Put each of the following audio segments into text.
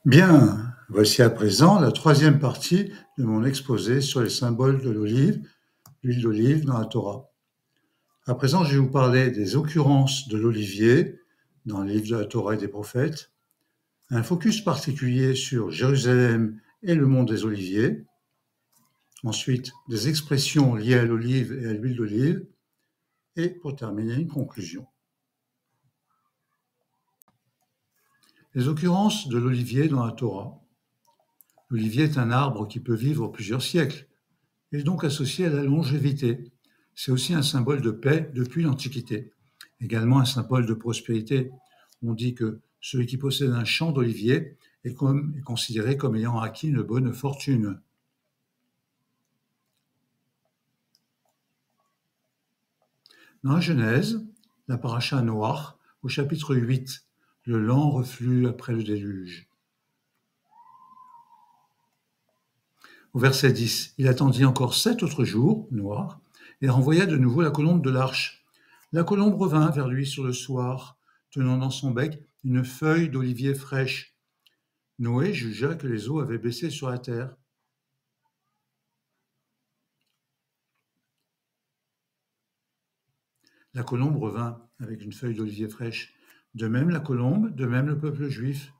Bien, voici à présent la troisième partie de mon exposé sur les symboles de l'huile d'olive dans la Torah. À présent, je vais vous parler des occurrences de l'olivier dans le livre de la Torah et des prophètes, un focus particulier sur Jérusalem et le mont des Oliviers, ensuite des expressions liées à l'olive et à l'huile d'olive, et pour terminer, une conclusion. Les occurrences de l'olivier dans la Torah. L'olivier est un arbre qui peut vivre plusieurs siècles. Il est donc associé à la longévité. C'est aussi un symbole de paix depuis l'Antiquité. Également un symbole de prospérité. On dit que celui qui possède un champ d'olivier est considéré comme ayant acquis une bonne fortune. Dans la Genèse, la paracha Noach, au chapitre 8, le lent reflux après le déluge. Au verset 10, il attendit encore 7 autres jours, Noach, et renvoya de nouveau la colombe de l'arche. La colombe revint vers lui sur le soir, tenant dans son bec une feuille d'olivier fraîche. Noé jugea que les eaux avaient baissé sur la terre. La colombe revint avec une feuille d'olivier fraîche. De même la colombe, de même le peuple juif.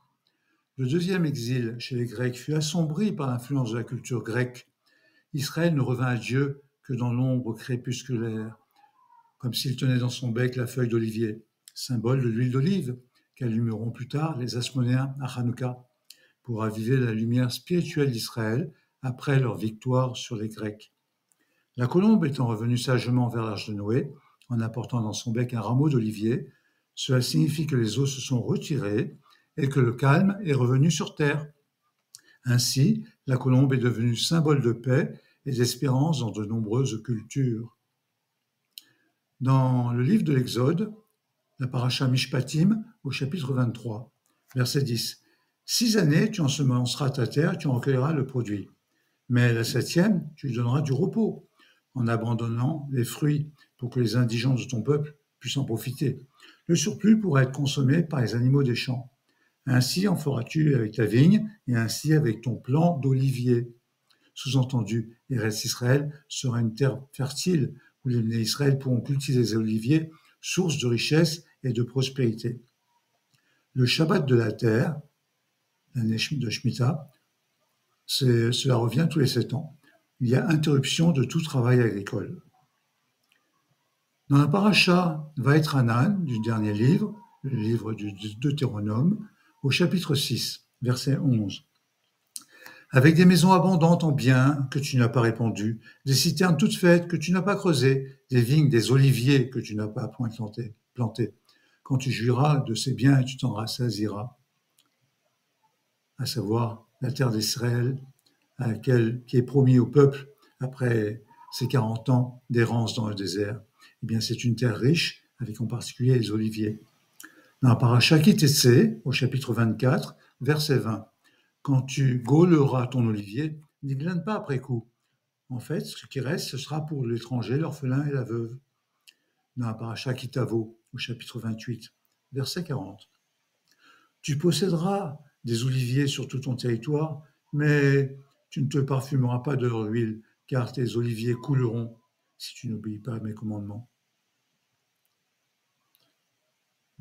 Le deuxième exil chez les Grecs fut assombri par l'influence de la culture grecque. Israël ne revint à Dieu que dans l'ombre crépusculaire, comme s'il tenait dans son bec la feuille d'olivier, symbole de l'huile d'olive qu'allumeront plus tard les Asmonéens à Hanouka, pour raviver la lumière spirituelle d'Israël après leur victoire sur les Grecs. La colombe étant revenue sagement vers l'arche de Noé, en apportant dans son bec un rameau d'olivier, cela signifie que les eaux se sont retirées et que le calme est revenu sur terre. Ainsi, la colombe est devenue symbole de paix et d'espérance dans de nombreuses cultures. Dans le livre de l'Exode, la paracha Mishpatim, au chapitre 23, verset 10. 6 années, tu ensemenceras ta terre, tu en recueilleras le produit. Mais la 7e, tu lui donneras du repos, en abandonnant les fruits pour que les indigents de ton peuple puissent en profiter. Le surplus pourra être consommé par les animaux des champs. Ainsi en feras-tu avec ta vigne, et ainsi avec ton plant d'olivier. Sous-entendu, Eretz Israël sera une terre fertile où les nés d'Israël pourront cultiver les oliviers, source de richesse et de prospérité. Le Shabbat de la terre, l'année de Shemitah, cela revient tous les 7 ans. Il y a interruption de tout travail agricole. Dans la paracha Vaetranan du dernier livre, le livre du Deutéronome, au chapitre 6, verset 11. Avec des maisons abondantes en biens que tu n'as pas répandus, des citernes toutes faites que tu n'as pas creusées, des vignes, des oliviers que tu n'as pas point plantés. Quand tu jouiras de ces biens, tu t'en rassasieras. À savoir la terre d'Israël, qui est promis au peuple après ces 40 ans d'errance dans le désert. Eh bien, c'est une terre riche, avec en particulier les oliviers. Dans la paracha Ki Tetsé, au chapitre 24, verset 20, quand tu gauleras ton olivier, n'y glane pas après coup. En fait, ce qui reste, ce sera pour l'étranger, l'orphelin et la veuve. Dans la paracha Ki Tavo, au chapitre 28, verset 40. Tu posséderas des oliviers sur tout ton territoire, mais tu ne te parfumeras pas de leur huile, car tes oliviers couleront si tu n'obéis pas à mes commandements.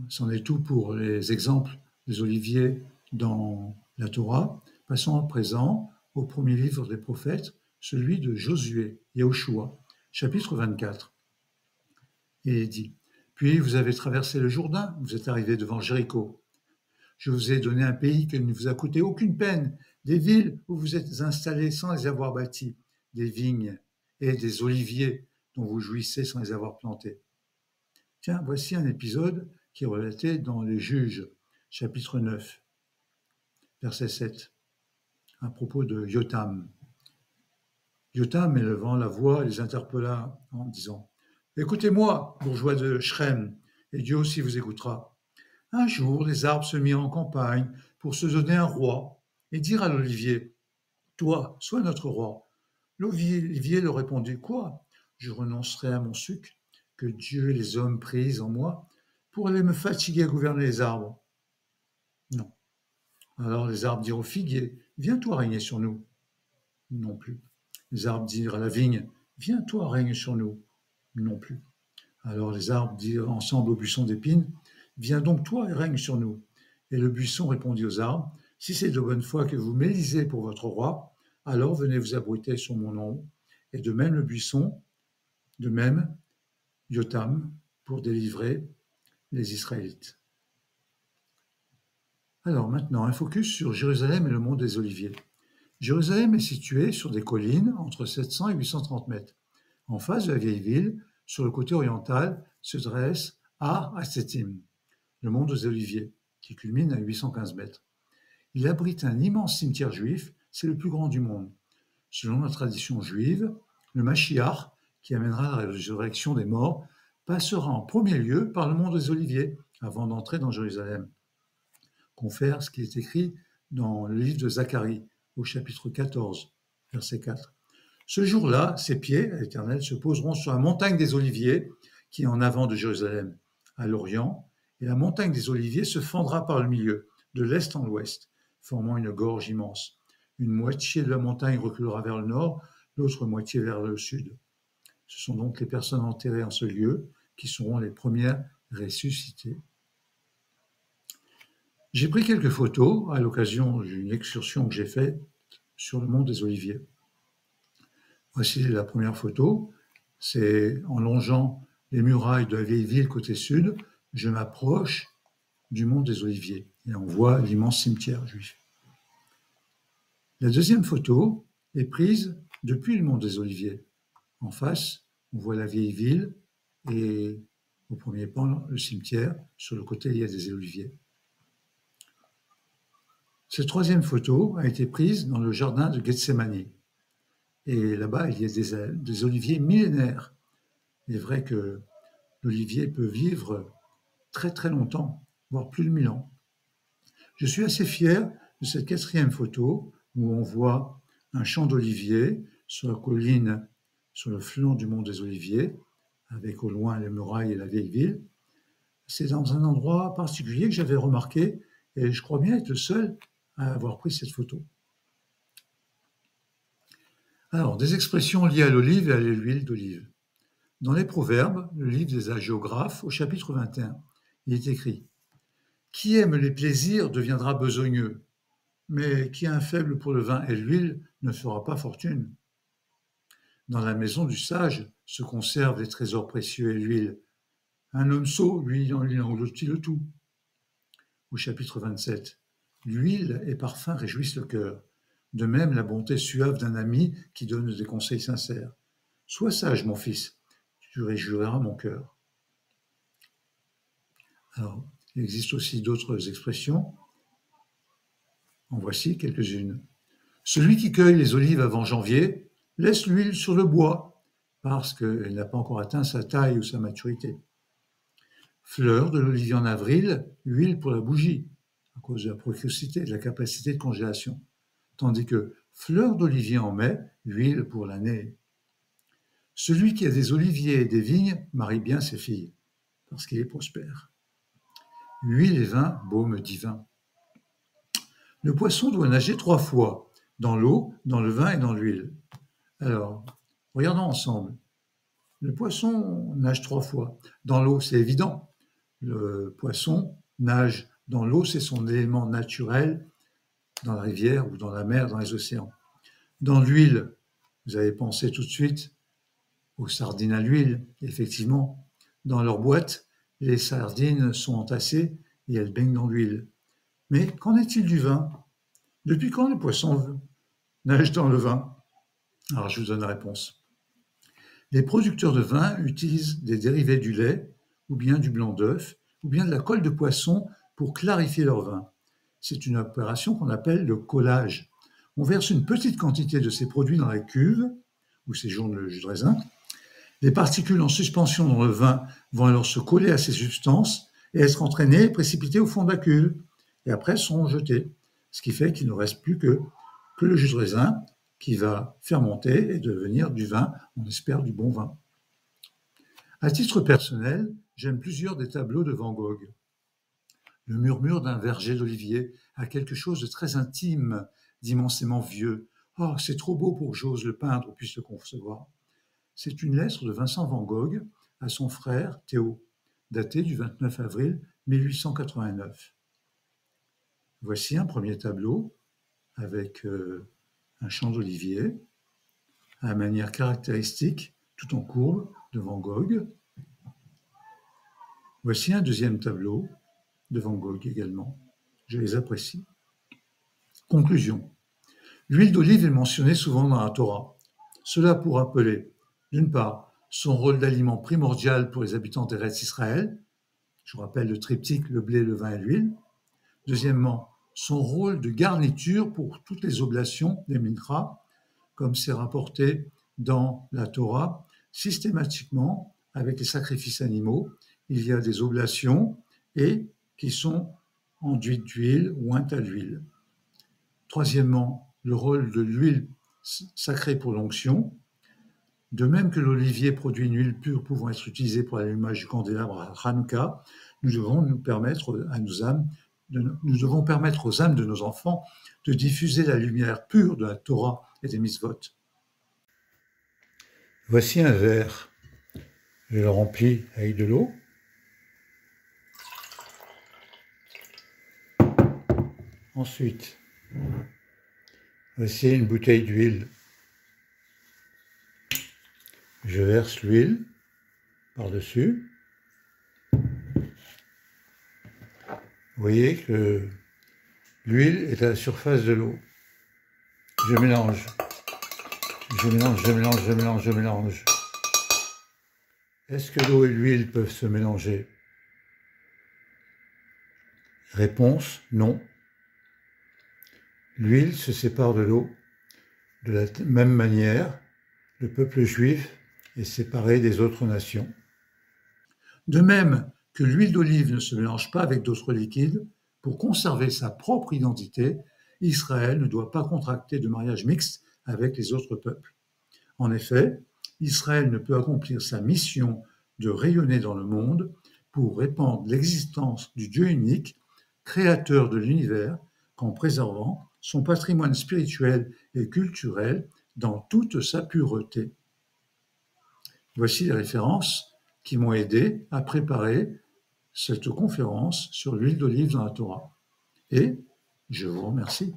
C'en est tout pour les exemples des oliviers dans la Torah. Passons à présent au premier livre des prophètes, celui de Josué, Yahushua, chapitre 24. Il est dit, « Puis vous avez traversé le Jourdain, vous êtes arrivés devant Jéricho. Je vous ai donné un pays qui ne vous a coûté aucune peine, des villes où vous êtes installés sans les avoir bâties, des vignes et des oliviers dont vous jouissez sans les avoir plantés. » Tiens, voici un épisode qui est relaté dans les Juges, chapitre 9, verset 7, à propos de Yotam. Yotam, élevant la voix, les interpella en disant « Écoutez-moi, bourgeois de Shrem, et Dieu aussi vous écoutera. Un jour, les arbres se mirent en campagne pour se donner un roi et dire à l'olivier « Toi, sois notre roi. » L'olivier leur répondit « Quoi? Je renoncerai à mon suc que Dieu et les hommes prisent en moi pour aller me fatiguer à gouverner les arbres. Non. Alors les arbres dirent au figuier, viens toi régner sur nous. Non plus. Les arbres dirent à la vigne, viens toi règne sur nous. Non plus. Alors les arbres dirent ensemble au buisson d'épines, viens donc toi et règne sur nous. Et le buisson répondit aux arbres, si c'est de bonne foi que vous m'élisez pour votre roi, alors venez vous abriter sur mon ombre. Et de même le buisson, de même Jotam, pour délivrer les Israélites. Alors maintenant, un focus sur Jérusalem et le mont des Oliviers. Jérusalem est située sur des collines entre 700 et 830 mètres. En face de la vieille ville, sur le côté oriental, se dresse Har Hazetim, le mont des Oliviers, qui culmine à 815 mètres. Il abrite un immense cimetière juif, c'est le plus grand du monde. Selon la tradition juive, le Mashiach, qui amènera la résurrection des morts, passera en premier lieu par le mont des Oliviers avant d'entrer dans Jérusalem. Confère ce qui est écrit dans le livre de Zacharie, au chapitre 14, verset 4. Ce jour-là, ses pieds, à l'Éternel, se poseront sur la montagne des Oliviers, qui est en avant de Jérusalem, à l'Orient, et la montagne des Oliviers se fendra par le milieu, de l'est en l'ouest, formant une gorge immense. Une moitié de la montagne reculera vers le nord, l'autre moitié vers le sud. Ce sont donc les personnes enterrées en ce lieu qui seront les premières ressuscitées. J'ai pris quelques photos à l'occasion d'une excursion que j'ai faite sur le mont des Oliviers. Voici la première photo, c'est en longeant les murailles de la vieille ville côté sud, je m'approche du mont des Oliviers et on voit l'immense cimetière juif. La deuxième photo est prise depuis le mont des Oliviers. En face, on voit la vieille ville et au premier plan, le cimetière. Sur le côté, il y a des oliviers. Cette troisième photo a été prise dans le jardin de Gethsémani. Et là-bas, il y a des oliviers millénaires. Il est vrai que l'olivier peut vivre très très longtemps, voire plus de 1000 ans. Je suis assez fier de cette quatrième photo où on voit un champ d'oliviers sur la colline, sur le flanc du mont des Oliviers, avec au loin les murailles et la vieille ville. C'est dans un endroit particulier que j'avais remarqué et je crois bien être le seul à avoir pris cette photo. Alors, des expressions liées à l'olive et à l'huile d'olive. Dans les Proverbes, le livre des hagiographes, au chapitre 21, il est écrit « Qui aime les plaisirs deviendra besogneux, mais qui a un faible pour le vin et l'huile ne fera pas fortune. Dans la maison du sage se conservent les trésors précieux et l'huile. Un homme sot, lui, il engloutit le tout. » Au chapitre 27, « L'huile et parfum réjouissent le cœur. De même, la bonté suave d'un ami qui donne des conseils sincères. Sois sage, mon fils, tu réjouiras mon cœur. » Alors, il existe aussi d'autres expressions. En voici quelques-unes. Celui qui cueille les olives avant janvier laisse l'huile sur le bois parce qu'elle n'a pas encore atteint sa taille ou sa maturité. Fleur de l'olivier en avril, huile pour la bougie, à cause de la précocité, de la capacité de congélation. Tandis que fleur d'olivier en mai, huile pour l'année. Celui qui a des oliviers et des vignes marie bien ses filles, parce qu'il est prospère. Huile et vin, baume divin. Le poisson doit nager 3 fois, dans l'eau, dans le vin et dans l'huile. Alors, regardons ensemble. Le poisson nage 3 fois. Dans l'eau, c'est évident. Le poisson nage dans l'eau, c'est son élément naturel, dans la rivière ou dans la mer, dans les océans. Dans l'huile, vous avez pensé tout de suite aux sardines à l'huile. Effectivement, dans leur boîte, les sardines sont entassées et elles baignent dans l'huile. Mais qu'en est-il du vin? Depuis quand les poissons nagent dans le vin? Alors, je vous donne la réponse. Les producteurs de vin utilisent des dérivés du lait, ou bien du blanc d'œuf, ou bien de la colle de poisson pour clarifier leur vin. C'est une opération qu'on appelle le collage. On verse une petite quantité de ces produits dans la cuve, où séjourne le jus de raisin. Les particules en suspension dans le vin vont alors se coller à ces substances et être entraînées et précipitées au fond de la cuve, et après sont jetées. Ce qui fait qu'il ne reste plus que le jus de raisin qui va fermenter et devenir du vin, on espère du bon vin. À titre personnel, j'aime plusieurs des tableaux de Van Gogh. le murmure d'un verger d'olivier a quelque chose de très intime, d'immensément vieux. Oh, c'est trop beau pour que j'ose le peindre ou puisse le concevoir. C'est une lettre de Vincent van Gogh à son frère Théo, datée du 29 avril 1889. Voici un premier tableau avec un champ d'olivier à manière caractéristique, tout en courbe, de Van Gogh. Voici un deuxième tableau de Van Gogh également. Je les apprécie. Conclusion. L'huile d'olive est mentionnée souvent dans la Torah. Cela pour rappeler, d'une part, son rôle d'aliment primordial pour les habitants d'Eretz Israël. Je vous rappelle le triptyque, le blé, le vin et l'huile. Deuxièmement, son rôle de garniture pour toutes les oblations des minchas, comme c'est rapporté dans la Torah, systématiquement, avec les sacrifices animaux, il y a des oblations et qui sont enduites d'huile ou untes à l'huile. Troisièmement, le rôle de l'huile sacrée pour l'onction. De même que l'olivier produit une huile pure pouvant être utilisée pour l'allumage du candélabre à Hanouka, nous devons permettre aux âmes de nos enfants de diffuser la lumière pure de la Torah et des mitzvot. Voici un verre. Je le remplis avec de l'eau. Ensuite, voici une bouteille d'huile. Je verse l'huile par-dessus. Vous voyez que l'huile est à la surface de l'eau. Je mélange. Je mélange. Est-ce que l'eau et l'huile peuvent se mélanger? Réponse, non. L'huile se sépare de l'eau. De la même manière, le peuple juif est séparé des autres nations. De même que l'huile d'olive ne se mélange pas avec d'autres liquides, pour conserver sa propre identité, Israël ne doit pas contracter de mariage mixte avec les autres peuples. En effet, Israël ne peut accomplir sa mission de rayonner dans le monde pour répandre l'existence du Dieu unique, créateur de l'univers, qu'en préservant son patrimoine spirituel et culturel dans toute sa pureté. Voici les références qui m'ont aidé à préparer cette conférence sur l'huile d'olive dans la Torah. Et je vous remercie.